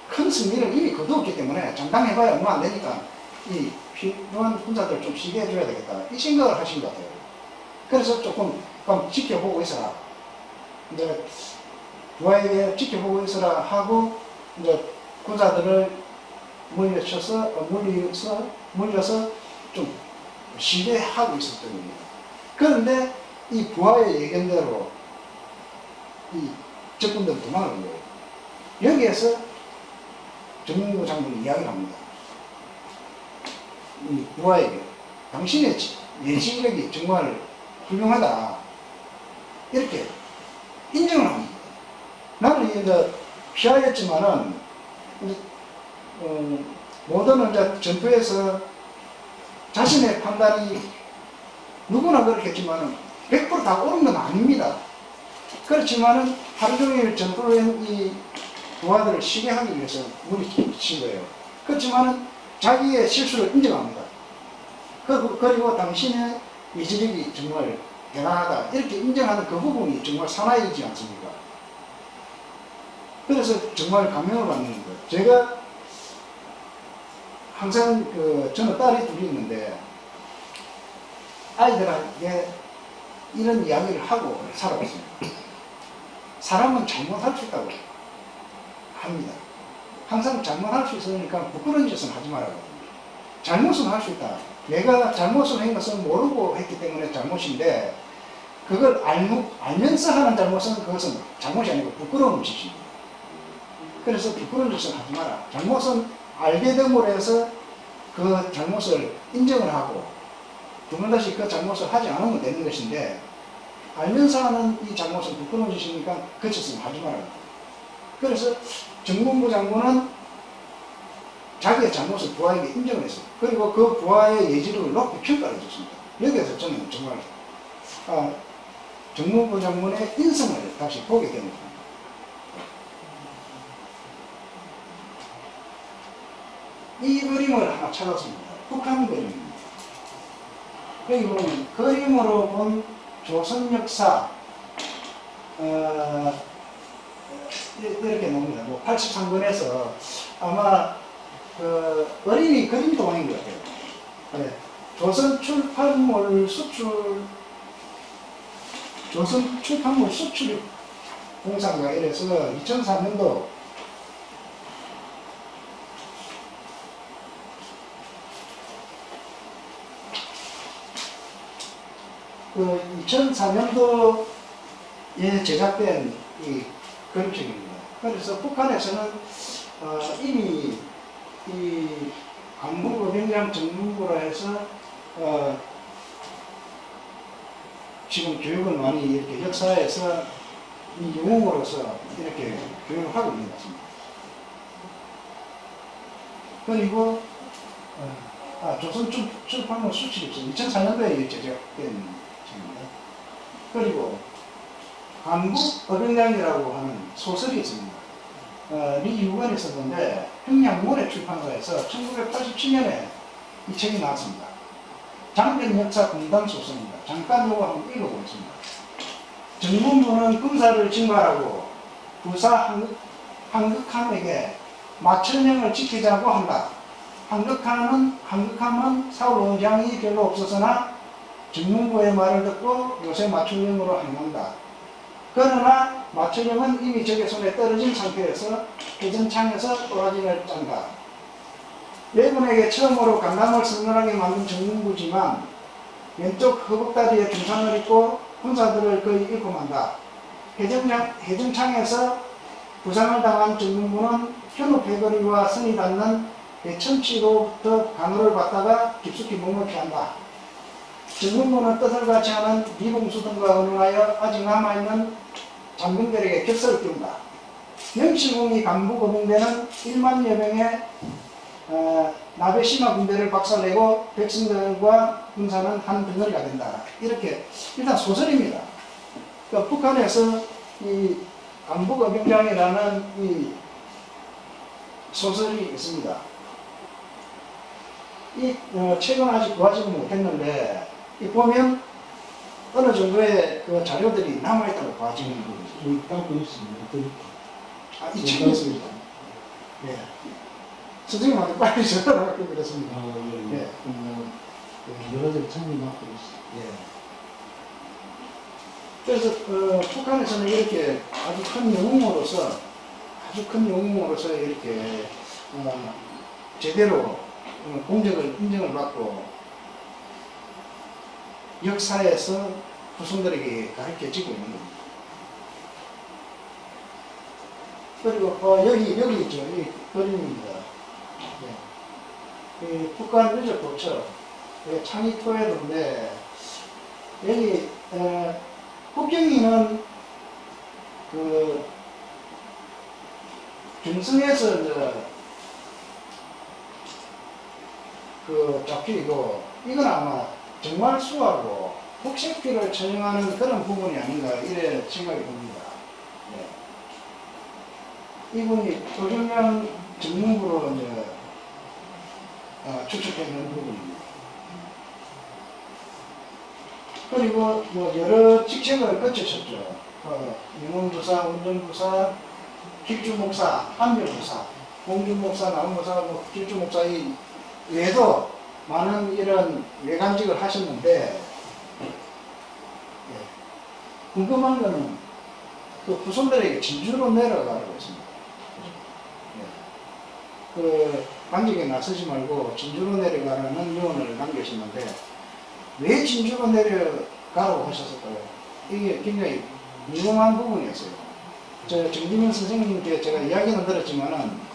큰 승리를 이미 거두었기 때문에 장당해봐야 얼마 안 되니까 이 필요한 군사들 좀 쉬게 해줘야 되겠다 이 생각을 하신 것 같아요. 그래서 조금 지켜보고 있어라. 이제 부하에게 지켜보고 있어라 하고 이제 군사들을 물려서 좀 쉬게 하고 있었던 겁니다. 그런데 이 부하의 예견대로 이 적군들은 도망을 간 거예요. 여기에서 정문부 장군이 이야기를 합니다. 이 부하에게 당신의 예지력이 정말 훌륭하다. 이렇게 인정을 합니다. 나는 이제 피하였지만은, 모든 이제 전투에서 자신의 판단이 누구나 그렇겠지만은 100%다 옳은 건 아닙니다. 그렇지만은 하루 종일 전투를 한 이 부하들을 쉬게 하기 위해서 무리친 거예요. 그렇지만은 자기의 실수를 인정합니다. 그리고 당신의 예지력이 정말 대단하다. 이렇게 인정하는 그 부분이 정말 사나이지 않습니까? 그래서 정말 감명을 받는 거예요. 제가 항상 저는 딸이 둘이 있는데 아이들한테 이런 이야기를 하고 살아왔습니다. 사람은 잘못할 수 있다고 합니다. 항상 잘못할 수 있으니까 부끄러운 짓은 하지 말라고 합니다. 잘못은 할 수 있다. 내가 잘못을 한 것은 모르고 했기 때문에 잘못인데 그걸 알면서 하는 잘못은 그것은 잘못이 아니고 부끄러운 짓입니다. 그래서 부끄러운 짓은 하지 마라. 잘못은 알게 됨으로 해서 그 잘못을 인정을 하고 두 번 다시 그 잘못을 하지 않으면 되는 것인데 알면서 하는 이 잘못은 부끄러운 짓이니까 그 짓은 하지 마라. 그래서 정문부 장군은 자기의 잘못을 부하에게 인정을 했어요. 그리고 그 부하의 예지력을 높이 평가를 줬습니다. 여기에서 저는 정말 정문부 장군의 인성을 다시 보게 됩니다. 이 그림을 하나 찾았습니다. 북한 그림입니다. 여기 보면 그림으로 본 조선 역사 이렇게 나옵니다. 뭐 83권에서 아마 어린이 그림 도안인 것 같아요. 네. 조선 출판물 수출 공사인가 이래서 2004년도 그 2004년도에 제작된 이 그림책입니다. 그래서 북한에서는 이미 이 간부법인장 정문부라 해서 지금 교육을 많이 이렇게 역사에서 이 영웅으로서 이렇게 교육을 하고 있는 것 같습니다. 그리고 조선 출판물 수출입서 2004년도에 제작된 책입니다. 그리고 한국법인장이라고 하는 소설이 있습니다. 리유관이 썼는데 평양문의 출판사에서 1987년에 이 책이 나왔습니다. 장편 역사 공당 소설입니다. 잠깐 요거 한번 읽어보겠습니다. 정문부는 군사를 징발하고 부사 한극함에게 마천령을 지키자고 한다. 한극함은 사울 원장이 별로 없었으나 정문부의 말을 듣고 요새 마천령으로 행한다. 그러나 마천령은 이미 적의 손에 떨어진 상태에서 해전창에서 또라지를 짠다. 왜군에게 처음으로 강남을 선언하게 만든 정문부지만 왼쪽 허벅다리에 중상을 입고 군사들을 거의 잃고 만다. 해전창에서 부상을 당한 정문부는 현우 패거리와 선이 닿는 대천치로부터 강호를 받다가 깊숙이 몸을 피한다. 정문부는 뜻을 같이 하는 미봉수 등과 의논하여 아직 남아있는 장군들에게 격설을 띄운다. 명실공히 간부고병대는 1만여 명의 나베시마 군대를 박살내고 백성들과 군사는 한 덩어리가 된다. 이렇게 일단 소설입니다. 그러니까 북한에서 이 간부고병장이라는 이 소설이 있습니다. 이 책은 아직 구하지는 못했는데 이 보면 어느 정도의 그 자료들이 남아있다고 봐지는 거죠. 따고 있습니다. 이 책이 있습니다. 네. 선생님한테 빨리 전화를 할게 그랬습니다. 예. 여러 가지 참여 맡고 있습니다. 예. 그래서 북한에서는 이렇게 아주 큰 영웅으로서 이렇게 제대로 공적을 인정을 받고 역사에서 후손들에게 가르쳐지고 있는 겁니다. 그리고 여기 있죠. 이 그림입니다. 이 북한 유적 도처, 창의 토해도인데, 여기, 국경이는 그, 중성에서 이제, 그 잡히고, 이건 아마 정말 수하고 혹색피를 처형하는 그런 부분이 아닌가, 이래 생각이 듭니다. 네. 이분이 조정량 전문부로 이제, 추측되는 부분입니다. 그리고 뭐 여러 직책을 거치셨죠. 영웅부사, 운전부사, 길주목사, 한별부사, 공주목사, 나무목사, 뭐 길주목사 이 외에도 많은 이런 외관직을 하셨는데, 궁금한 거는 그 후손들에게 진주로 내려가라고 했습니다. 그 관직에 나서지 말고 진주로 내려가라는 유언을 남기셨는데, 왜 진주로 내려가라고 하셨을까요? 이게 굉장히 유용한 부분이었어요. 저 정지민 선생님께 제가 이야기는 들었지만은,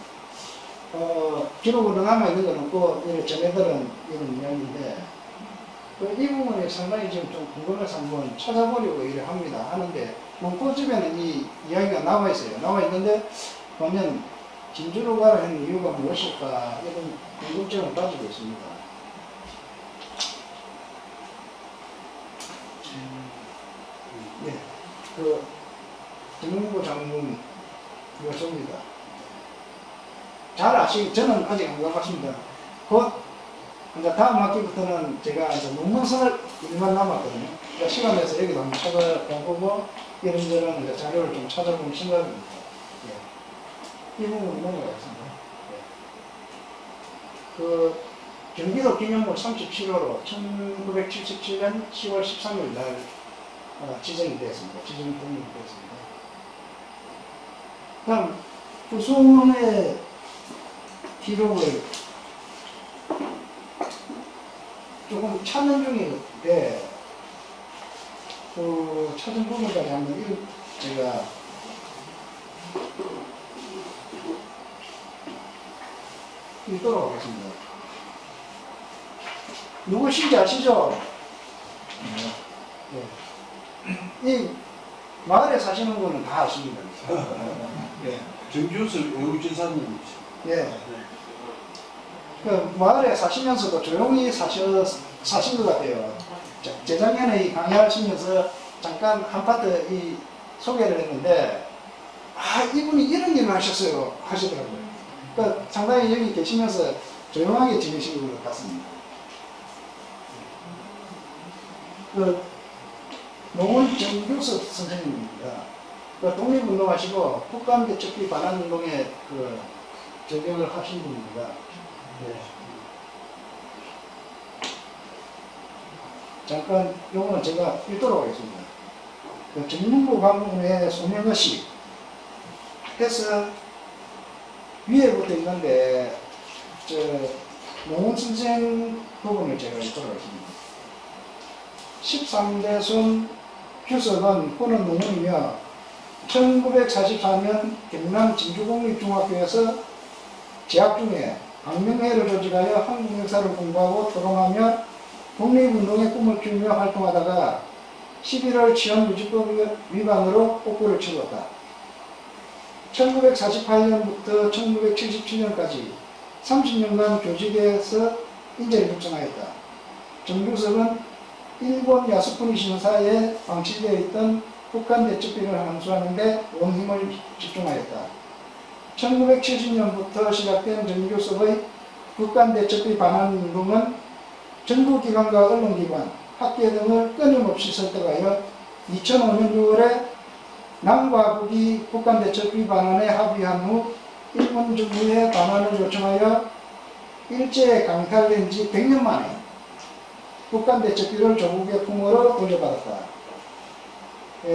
기록으로 남아있는 건 없고, 이렇게 전해들은 이런 이야기인데, 이 부분이 상당히 지금 좀 궁금해서 한번 찾아보려고 일을 합니다. 하는데, 문고집에는 이 이야기가 나와있어요. 나와있는데, 보면, 진주로 가라 하는 이유가 무엇일까, 이런 궁금증을 가지고 있습니다. 네, 그 정문부 장군 요소입니다. 잘 아시고 저는 아직 안 가봤습니다. 곧 이제 다음 학기부터는 제가 이제 논문 쓸 일만 남았거든요. 그러니까 시간 내서 여기도 한번 찾아보고 이런저런 이제 자료를 좀 찾아보는 생각입니다. 예. 이 부분 넘어가겠습니다. 예. 그 경기도 김영국 37호로 1977년 10월 13일 날 지정이 되었습니다. 지정 등록이 되었습니다. 다음 후손의 기록을 조금 찾는 중인데, 그 찾은 부분까지 한번 제가 읽도록 하겠습니다. 누구신지 아시죠? 네. 이 마을에 사시는 분은 다 아십니다. 네. 정규섭 외국진사님이시죠. 예. 그 마을에 사시면서도 조용히 사신 것 같아요. 재작년에 이 강의하시면서 잠깐 한 파트 이 소개를 했는데, 이분이 이런 일을 하셨어요. 하시더라고요. 그러니까 상당히 여기 계시면서 조용하게 지내신 것 같습니다. 그 농원 정규섭 선생님입니다. 그 독립운동하시고 국감대척기 반환운동에 그 저격을 하신 분입니다. 네. 잠깐 요거는 제가 읽도록 하겠습니다. 그 정문부 관문의 소명의식 해서 위에부터 있는데, 저 농원 선생 부분을 제가 읽도록 하겠습니다. 13대손 규석은 후는 농원이며 1944년 경남 진주공립중학교에서 재학 중에 강명회를 조직하여 한국 역사를 공부하고 토론하며 독립운동의 꿈을 키우며 활동하다가 11월 치안무지법 위반으로 옥고를 치렀다. 1948년부터 1977년까지 30년간 교직에서 인재를 육성하였다. 정규석은 일본 야스쿠니 신사에 방치되어 있던 북한 대첩비를 항수하는 데 온 힘을 집중하였다. 1970년부터 시작된 정규석의 북한 대첩비 반환 운동은 정부기관과 언론기관, 학계 등을 끊임없이 설득하여 2005년 6월에 남과 북이 북한 대첩비 반환에 합의한 후 일본 정부에 반환을 요청하여 일제에 강탈된 지 100년 만에 북한 대첩비를 조국의 품으로 돌려받았다.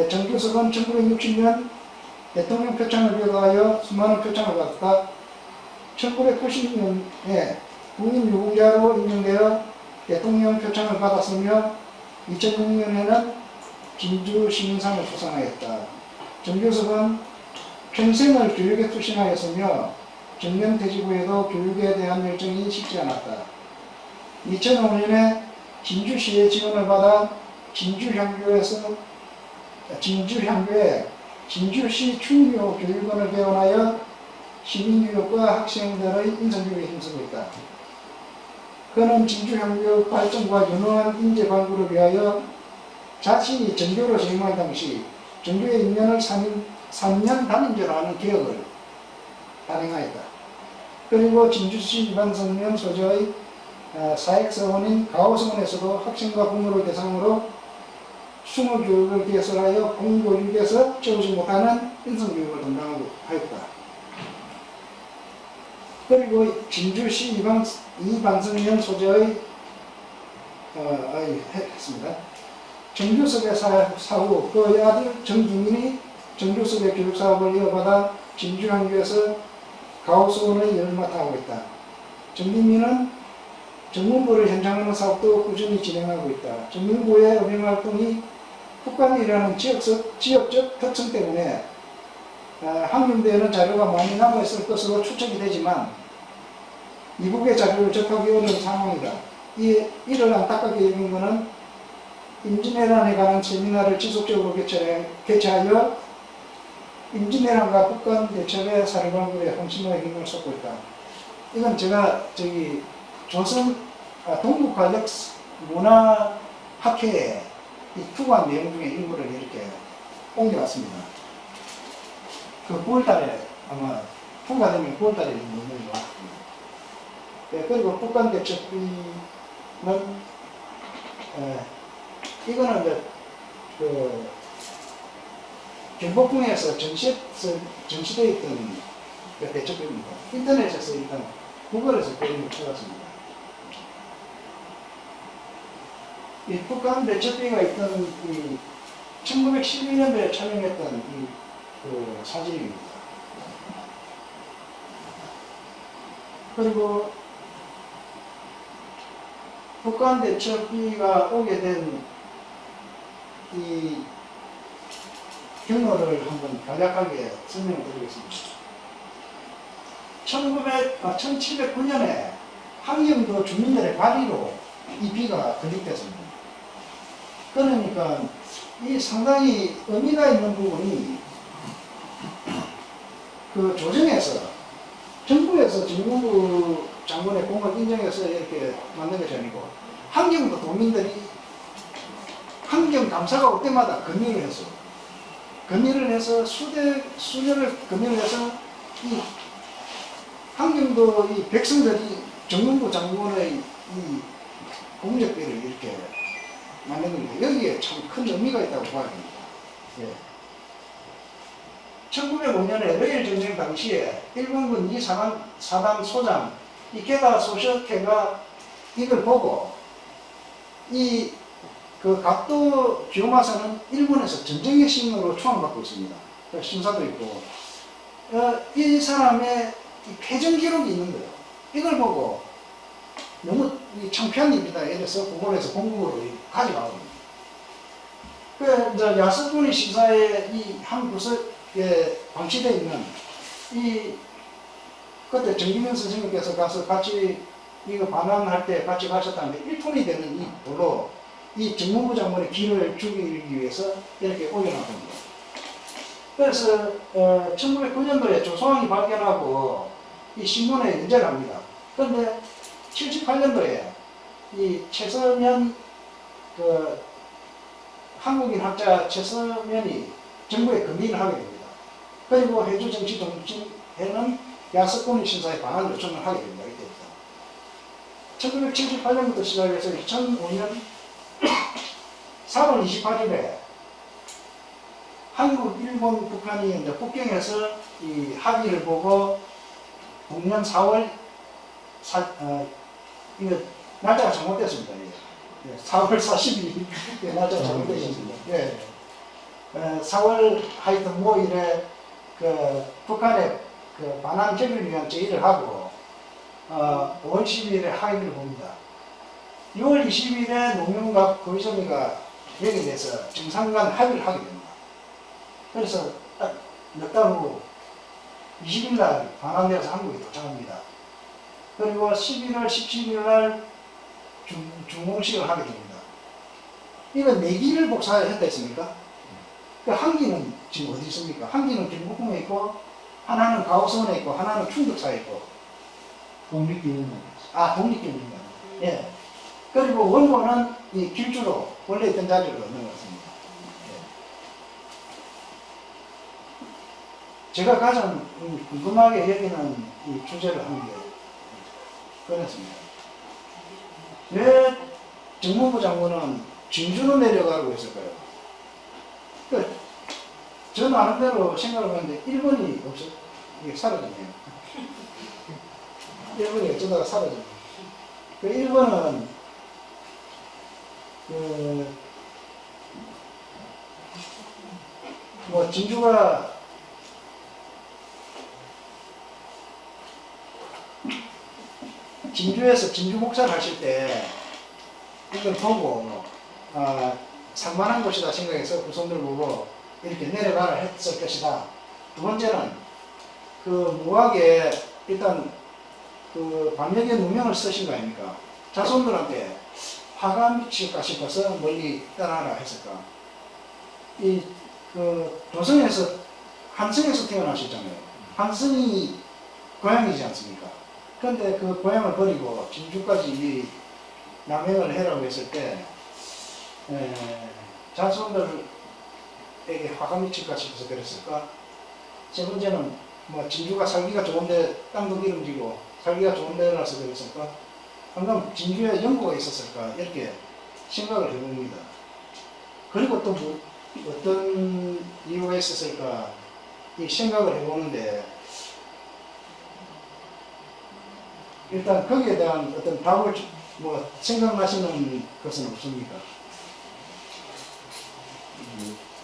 정규석은 1960년 대통령 표창을 비롯하여 수많은 표창을 받았다. 1990년에 국민 유공자로 임명되어 대통령 표창을 받았으며 2006년에는 진주시민상을 수상하였다. 정규석은 평생을 교육에 투신하였으며 정년퇴직 후에도 교육에 대한 열정이 식지 않았다. 2005년에 진주시의 지원을 받아 진주향교에 진주시 충교 교육원을 개원하여 시민교육과 학생들의 인성교육에 힘쓰고 있다. 그는 진주향교 발전과 유능한 인재 발굴을 위하여 자신이 전교로 재임할 당시 전교의 2년을 3년 단임제라는 개혁을 발행하였다. 그리고 진주시 일반성면 소재의 사익서원인 가오성원에서도 학생과 부모를 대상으로 숭어교육을 개설하여 공교육에서 채우지 못하는 인성교육을 담당하고 하였다. 그리고 진주시 이방성면 소재의 했습니다. 정규섭의 사후 그의 아들 정기민이 정규섭의 교육사업을 이어받아 진주향교에서 가옥수원의 일을 맡아오고 있다. 정기민은 정문부를 현장하는 사업도 꾸준히 진행하고 있다. 정문부의 의료활동이 북한이라는 지역적 특성 때문에 학령대에는 자료가 많이 남아있을 것으로 추측이 되지만 이북의 자료를 접하기 어려운 상황이다. 이를 안타깝게 여긴 것은 임진왜란에 관한 세미나를 지속적으로 개최하여 임진왜란과 북한 대첩의 사례방법에 헌신의 힘을 쏟고 있다. 이건 제가 조선 동북아 문화학회에 이 투고한 내용 중에 일부를 이렇게 옮겨왔습니다. 그 9월달에 아마 통과되면 9월달에 문을 놨습니다. 네, 그리고 북한 대첩비는 이거는 이제 경복궁에서 전시되어 있던 그 대첩비입니다. 인터넷에서 일단 구글에서 그림을 찾았습니다. 이 북한 대첩비가 있던 이 1912년도에 촬영했던 그 사진입니다. 그리고 북한 대첩비가 오게 된 이 경로를 한번 간략하게 설명을 드리겠습니다. 1709년에 함경도 주민들의 발의로 이 비가 건립됐습니다. 그러니까 이 상당히 의미가 있는 부분이 그 조정에서 정부에서 정무부 장관의 공을 인정해서 이렇게 만든 것이 아니고 함경도 도민들이 함경 감사가 올 때마다 건의를 했어요. 건의를 해서 수년을 건의를 해서 이 함경도 이 백성들이 정무부 장관의 이 공적비를 이렇게 만든 겁니다. 여기에 참 큰 의미가 있다고 봐야 됩니다. 예. 1905년에 러일 전쟁 당시에 일본군 2사단 소장 이케다 소셔케가 이걸 보고 그 각도 기요마사는 일본에서 전쟁의 신으로 추앙받고 있습니다. 신사도 있고 이 사람의 패전 기록이 있는 거예요. 이걸 보고 너무 창피한 일이다 이래서 구글에서 공국으로 가져가거든요. 이제 야스쿠니 시사의 이 한 구석에 방치되어 있는 그때 정기명 선생님께서 가서 같이 이거 반환할 때 같이 가셨다는데 1톤이 되는 이 돌로 이 정무부 장관의 기를 죽이기 위해서 이렇게 올려놨습니다. 그래서 1909년도에 조소왕이 발견하고 이 신문에 연재를 합니다. 그런데 78년도에 이 최서면 한국인 학자 최서면이 정부에 건의를 하게 됩니다. 그리고 해주정치정치회는 야스쿠니 신사에 반환 요청을 하게 됩니다. 이때부터 1978년부터 시작해서 2005년 4월 28일에 한국, 일본, 북한이 이제 국경에서 이 합의를 보고 동년 4월 이거 날짜가 잘못됐습니다. 4월 42일 날짜가 잘못됐습니다. 예. 4월 하여튼 모일에 그 북한의 그 반환 협의를 위한 제의를 하고 5월 12일에 합의를 봅니다. 6월 20일에 노무현과 고이점이가 여기에 대해서 정상 간 합의를 하게 됩니다. 그래서 딱 몇 달 후 20일 날 반환되어서 한국에 도착합니다. 그리고 11월 17일 날 중공식을 하게 됩니다. 이건 4기를 복사했다 했습니까? 그 한 기는 지금 어디 있습니까? 한 기는 경복궁에 있고, 하나는 가오성에 있고, 하나는 충덕사에 있고. 독립기념관. 아, 독립기념관. 예. 그리고 원고는 이 길주로, 원래 있던 자리로 넘어갔습니다. 예. 제가 가장 궁금하게 여기는 이 주제를 한 게, 그렇습니다. 왜 정무부 장관은 진주로 내려가고 했을까요? 저 나름대로 생각을 하는데 1번이 없어. 이게 사라졌네요. 1번이 어쩌다가 사라졌네요. 그 1번은 뭐 진주가 진주에서 진주 목사를 하실 때 이걸 보고 산만한 곳이다 생각해서 후손들 보고 이렇게 내려가라 했을 것이다. 두 번째는 그 무학에 일단 그 반역의 누명을 쓰신 거 아닙니까? 자손들한테 화가 미칠까 싶어서 멀리 떠나라 했을까? 이 그 조선에서 한성에서 태어나셨잖아요. 한성이 고향이지 않습니까? 그런데 그 고향을 버리고 진주까지 남행을 해라고 했을 때 자손들에게 화가 미칠까 싶어서 그랬을까? 세 번째는 뭐 진주가 살기가 좋은데 땅도 기름지고 살기가 좋은 데라서 그랬을까? 방금 진주에 연고가 있었을까? 이렇게 생각을 해봅니다. 그리고 또 어떤 이유가 있었을까? 이 생각을 해보는데 일단 거기에 대한 어떤 답을 뭐 생각나시는 것은 없습니까?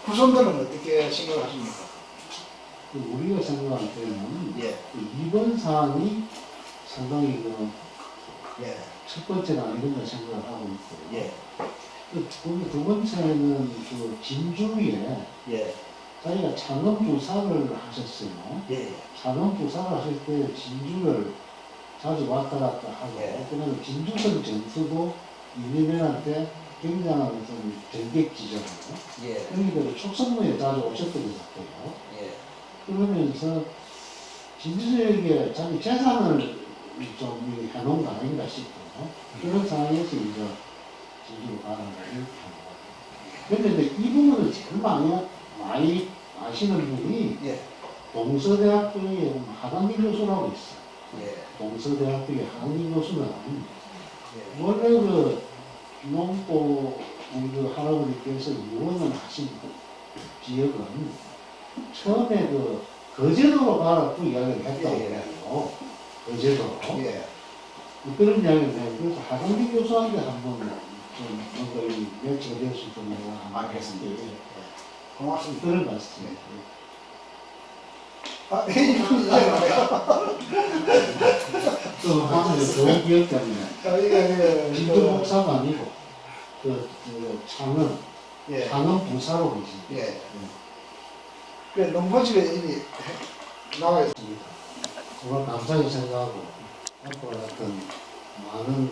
후손들은 어떻게 생각하십니까? 우리가 생각할 때는 예. 2번 사항이 상당히 예. 첫 번째는 아니된다 생각을 하고 있고요. 예. 두 번째는 진주에 예. 자기가 창업주사를 하셨어요. 예. 창업주사를 하실 때 진주를 자주 왔다 갔다 하고, 예. 그다음에 진주성 전투도 이민현한테 굉장한 좀 전객 지점이에요. 예. 그러니까 촉성로에 자주 오셨던 것 같고요. 예. 그러면서 진주에게 자기 재산을 좀 해놓은 거 아닌가 싶어요. 그런 상황에서 이제 진주로 가는 걸 이렇게 하는 것 같아요. 그런데 이 부분을 제일 많이 아시는 분이 예. 동서대학교에 하강기 교수라고 있어요. 예. 동서대학교의 하강기 교수는 예. 원래 농고 우리 할아버지께서 유언을 하신 지역은 처음에 거제도로 가라 그 이야기를 했다고 해요. 거제도로. 예. 그런 이야기를 해요. 그래서 하강기 교수한테 한번 좀 뭔가 이 매치가 될 수 있도록 알겠습니다. 예. 고맙습니다. 그런 말씀입니다. 아, 이분 이제 말해요. 또 하는 좋은 기억 때문에 이게 진주 목사가 아니고 창은 예. 창은 부사로 계십니다. 예. 그 농부집에 이미 나와 있습니다. 정말 감사히 생각하고 앞으로 어떤 많은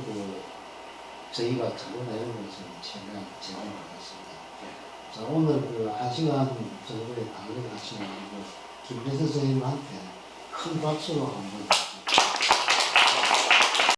저희가 적어내는 것을 최대한 제공하겠습니다. 자, 오늘 1시간 정도의 강의를 하시는 김대선 선생님한테 큰 박수로 한번